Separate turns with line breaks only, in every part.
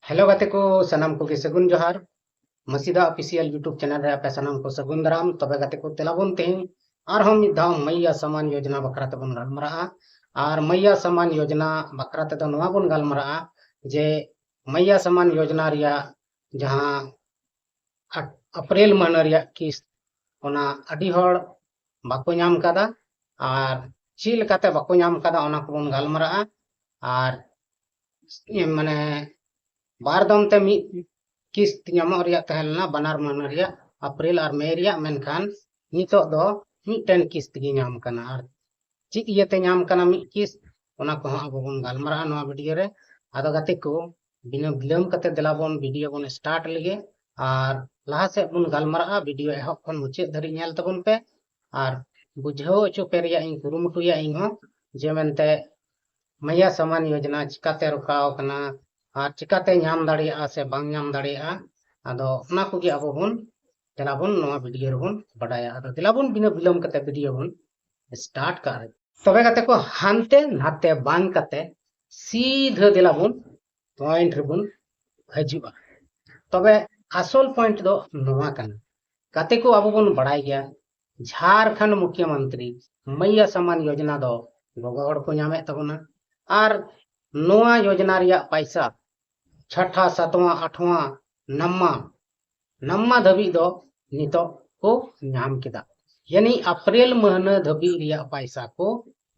Hello गाते को सनाम को सगुन जोहार मसीदा ऑफिशियल यूट्यूब चैनल रे आपे सनाम को सगुन दाराम तबे गाते को तेलाबन तेहन और हम मिद धाव मैया समान योजना बकरा तबन गलमराआ और मैया समान योजना बकरा ते नवा बन गलमराआ जे मैया समान योजना रिया जहां अप्रैल महीना रिया किस्त ओना अडी हर बाको नाम कदा और ची लेकाते बाको नाम कदा ओना को बन गलमराआ और माने बार दम ते मी किस्त नामो रिया तहलना बनार महीना रिया अप्रैल और मई रिया मेनखान नितो दो मिटन किस्त गी नाम कना और चिक इयते नाम कना मी किस्त ओना को अब बन गलमरा नवा वीडियो रे आदो गाते को बिना विलम्ब कते देलाबन वीडियो बन स्टार्ट लगे और लहा से बन गलमरा वीडियो एहब खन मुचाद धरि नेल तबन पे और बुझाव अचो पे रिया इन कुरुमुटुया इन हो जे मेनते मैया समान योजना चिकाते रुकाव कना और चिकाते नाम दाड़िया से बांग नाम दाड़िया आदो ओना कोगे अब बन तेलाबन नवा वीडियो रेबन बडाया आदो तेलाबन बिना विलम्ब कते वीडियो बन स्टार्ट कर तबे गाते को हानते नाते बांग कते सीधा देलाबन पॉइंट रेबन हजुआ तबे आसल पॉइंट दो नवा कना गाते को अब बन बडाय गया झारखंड मुख्यमंत्री मैया समान योजना दो गोगो हड़ को नामे तबना और नवा योजना रिया पैसा छठा सातवां आठवां नम्मा धबी दो नितो को नाम केदा यानी अप्रैल महीना धबी रिया पैसा को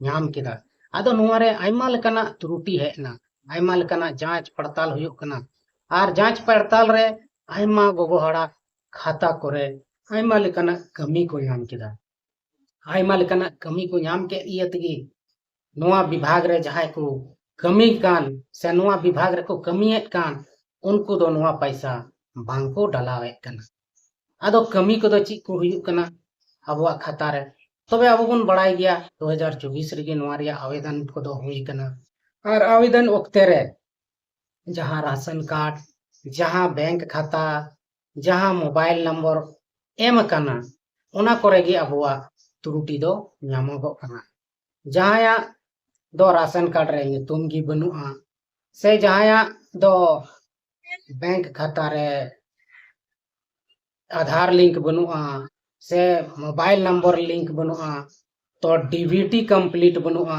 नाम केदा आदो नवा रे आयमा लेकाना त्रुटि हेना आयमा लेकाना जांच पड़ताल हुयुक कना और जांच पड़ताल रे आयमा गोगो हड़ा खाता करे आयमा लेकाना कमी को नाम केदा आयमा लेकाना कमी को नाम के इयतगी नवा विभाग रे जहां को कमी कान से नवा विभाग रे को कमीएत कान उनको दो नवा पैसा बांको डालावेत कना आदो कमी को दो ची को हुयुक कना अबवा खाता रे तबे अब बन बड़ाय गया 2024 रेगे नवा रिया आवेदन को दो हुई कना और आवेदन वक्ते रे जहां राशन कार्ड जहां बैंक खाता जहां मोबाइल नंबर एम कना ओना करे गे अबवा त्रुटि दो नामगो कना जहां दो राशन कार्ड रे तुम गी बनुआ से जहां दो बैंक खाता रे आधार लिंक बनुआ से मोबाइल नंबर लिंक बनुआ तो डीबीटी कंप्लीट बनुआ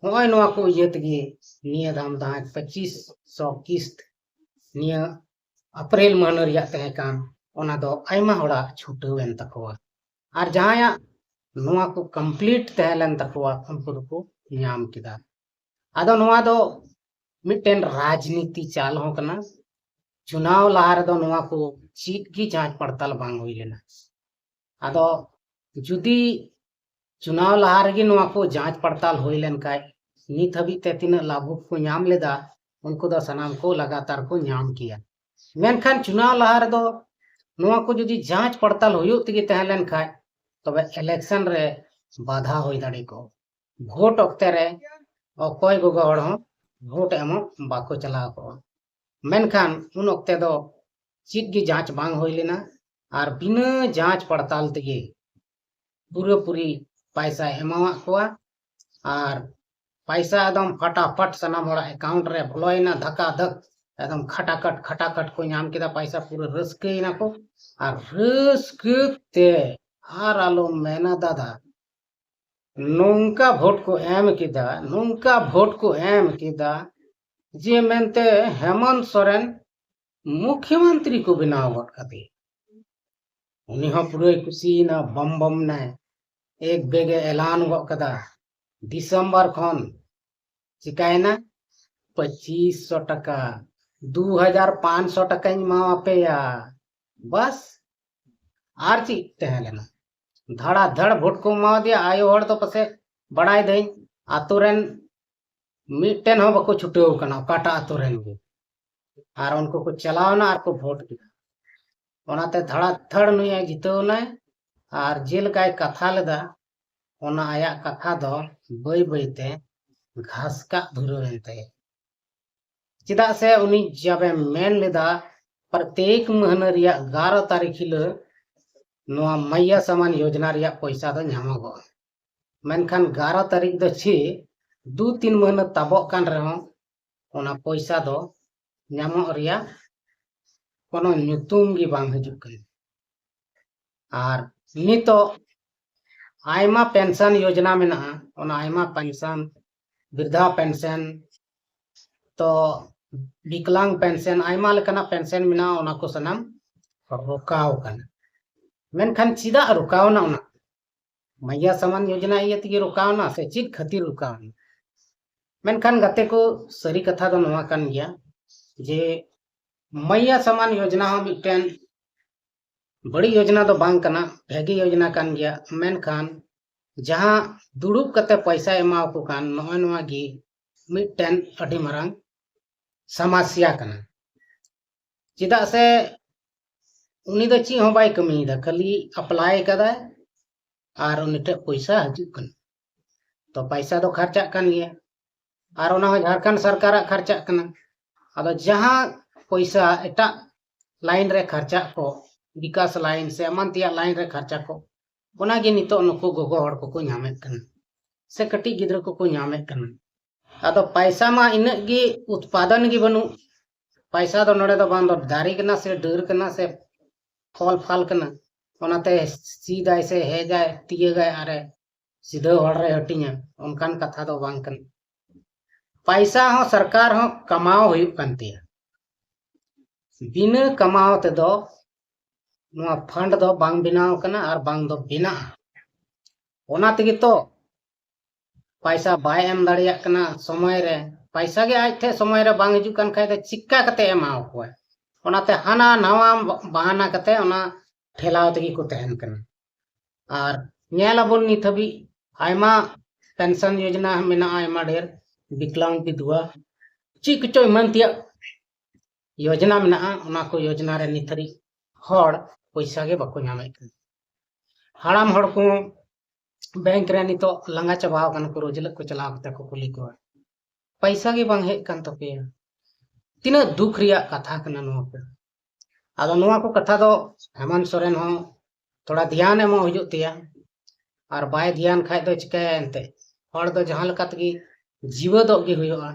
होय नवा को इयतगी निया दाम दा 2500 किस्त निया अप्रैल महीना रिया तहे कान ओना दो आयमा होड़ा छुटवेन तकवा और जहां नवा को कंप्लीट तहलन तकवा उनको को नाम किदा आदो नवा दो मिटेन राजनीति चाल हो कना चुनाव लहार दो नवा को चीट की जांच पड़ताल बांग हुई लेना आदो जुदी चुनाव लहार गी नवा को जांच पड़ताल हुई लेन काय नित हबी ते तीन लाभुक को नाम लेदा उनको दो सनाम को लगातार को नाम किया मेनखान चुनाव लहार दो नवा को जुदी जांच पड़ताल हुयुक तगी तहलेन काय तबे इलेक्शन रे बाधा होई दाड़ी को भोट अक्ते रे अकोय गोगो हड़ हो भोट एमो बाको चलाव को मेनखान उन अक्ते दो चीट गी जांच बांग होई लेना और बिना जांच पड़ताल तगी पूरी पैसा एमावा कोआ और पैसा एकदम फटाफट सनाम हड़ा अकाउंट रे बोलोइना धक्का धक एकदम खटाखट को नाम केदा पैसा पूरा रस्केना को और रस्कते और आलो मेना दादा नौका भोट को एम किदा जे मेनते हेमंत सोरेन मुख्यमंत्री को बनाव गट कते उनी हो पूरे खुशी ना बम ना एक बेगे ऐलान गट कदा दिसंबर खन चिकायना 2500 टका 2500 टका मावा पे या बस आरची तहलेना धड़ा धड़ भोट को मावा दिया आयो हड़ तो पसे बड़ाई दे आतुरेन मिटेन हो बको छुटेव कना काटा आतुरेन गे और उनको को चलावना और को वोट दिया ओनाते धड़ा धड़ नुया जितवना और जेल काय कथा लेदा ओना आया कथा दो बई बईते घासका धुरवेनते चिदा से उनी जबे मेन लेदा प्रत्येक महीना रिया 11 तारीख हिलो नवा मैया समान योजना रिया पैसा दो नामगो मेनखान 11 तारीख दो छी 2-3 महीना तबक कान रहो ओना पैसा दो ᱧᱟᱢᱚᱜ ᱨᱮᱭᱟᱜ कोनो ᱧᱩᱛᱩᱢ ᱜᱮ ᱵᱟᱝ ᱦᱤᱡᱩᱜ ᱠᱟᱱᱟ ᱟᱨ ᱱᱤᱛᱚᱜ आयमा पेंशन योजना में आयमा पेंशन वृद्धा पेंशन तो विकलांग पेंशन आयमा लेकाना पेंशन में को सनाम रुकाव कना मेनखान चिदा रुकावना उना मैया समान योजना ये तगी रुकावना से चिद खातिर रुकावना मेनखान गाते को सरी कथा दो नवा कान गया जे मैया समान योजना हो मिटन बड़ी योजना तो बांग कना भेगी योजना कान गया मेनखान जहां दुड़ुब कते पैसा एमाव को कान नोय नोवा गी मिटन अडी मरांग समस्या कना चिदा से उनी दो ची हो बाय कमी दा खाली अप्लाई कदा और उनिटे पैसा हजु कन तो पैसा दो खर्चा कन गया और ओना झारखंड सरकार खर्चा कना अदो जहां पैसा एटा लाइन रे खर्चा को विकास लाइन से अमंतिया लाइन रे खर्चा को ओनागे नितो नुको गोगो हड़ को ᱧᱟᱢᱮᱫ ᱠᱟᱱᱟ से कटी गिद्र को ᱧᱟᱢᱮᱫ ᱠᱟᱱᱟ अदो पैसा मा इनक गी उत्पादन गी बनु पैसा दो नडे दो बांध दारी कना से डर कना से फल फल कना ओनाते सीधा से हे जाए तिये गए अरे सीधे हड़ रे हटिया उनकान कथा दो बांग कन पैसा हो सरकार हो कमाओ हुयुक कानतिया बिना कमाओ ते दो नुआ फंड दो बांग बिनाव कना और बांग दो बिना ओना तगी तो पैसा बाय एम दाड़िया कना समय रे पैसा के आज थे समय रे बांग हिजु कान खाय दे चिक्का कते एमाव को ओनाते हाना नवा बहाना कते ओना ठेलाव तगी को तहन कना और नेलाबन नित हबी आयमा पेंशन योजना मेना आयमा ढेर विकलांग विधवा चिक चोय मनतिया योजना मेना ओना को योजना रे निथरी हड़ पैसा के बाको ᱧᱟᱢᱮᱫ ᱠᱟᱱᱟ हाड़ाम हड़ को बैंक रे नितो लंगा चबाव कन को रोजलक को चलाव कते को कुली को पैसा के बांग हेक कन तपेया तिना दुख रिया कथा कना नो पे आदो नोआ को कथा दो हेमंत सोरेन हो थोड़ा ध्यान एमो हिजु तिया और बाय ध्यान खाय दो चिकाय एंते हड़ दो जहां लका तगी जीव दो गे हुयोआ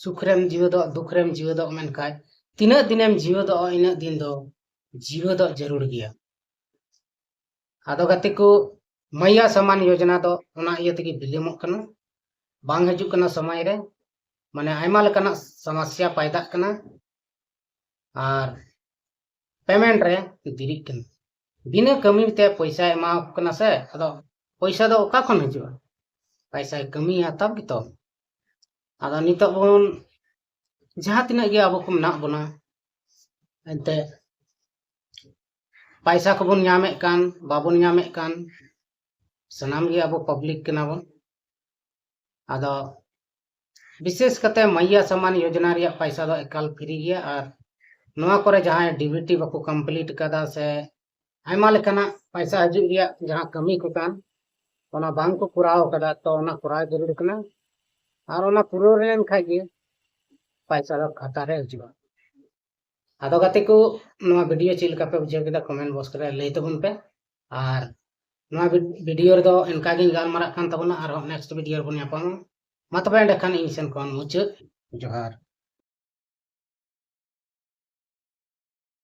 सुखरेम जीव दो दुखरेम जीव दो मेन खाय तिना दिनेम जीव दो इना दिन दो जीव दो जरूर गया आदो गति को मैया समान योजना दो ओना इय तगी बिलमो कना बांग हजु कना समय रे माने आयमा लेकाना समस्या पैदा कना और पेमेंट रे दिरी कना बिना कमी ते पैसा एमा कना से आदो पैसा दो ओका खन हजु पैसा कमी तब की तो आदो नितो बोन जहां तिना गे अब को ना बना एंते पैसा को बन ᱧᱟᱢᱮᱫ कान बाबन ᱧᱟᱢᱮᱫ कान सनाम गे अब पब्लिक कना बन आदो विशेष कते मैया समान योजना रिया पैसा दो एकाल फ्री गया और नोआ करे जहां डीबीटी बाको कंप्लीट कदा से आयमा लेकाना पैसा हजु रिया जहां कमी को कान ओना बांग को पुराव कदा तो ओना पुराव जरूर कना और ओना पुरो रेन खाय गे पैसा दो खाता रे हजु आदो गाते को नोआ वीडियो चिल का पे बुझे केदा कमेंट बॉक्स करे लई तबन पे और नोआ वीडियो रे दो इनका गिन गाल मारा कान तबना और नेक्स्ट वीडियो बन यापा मा तबे एंड खान इंसन कोन मुच जोहार।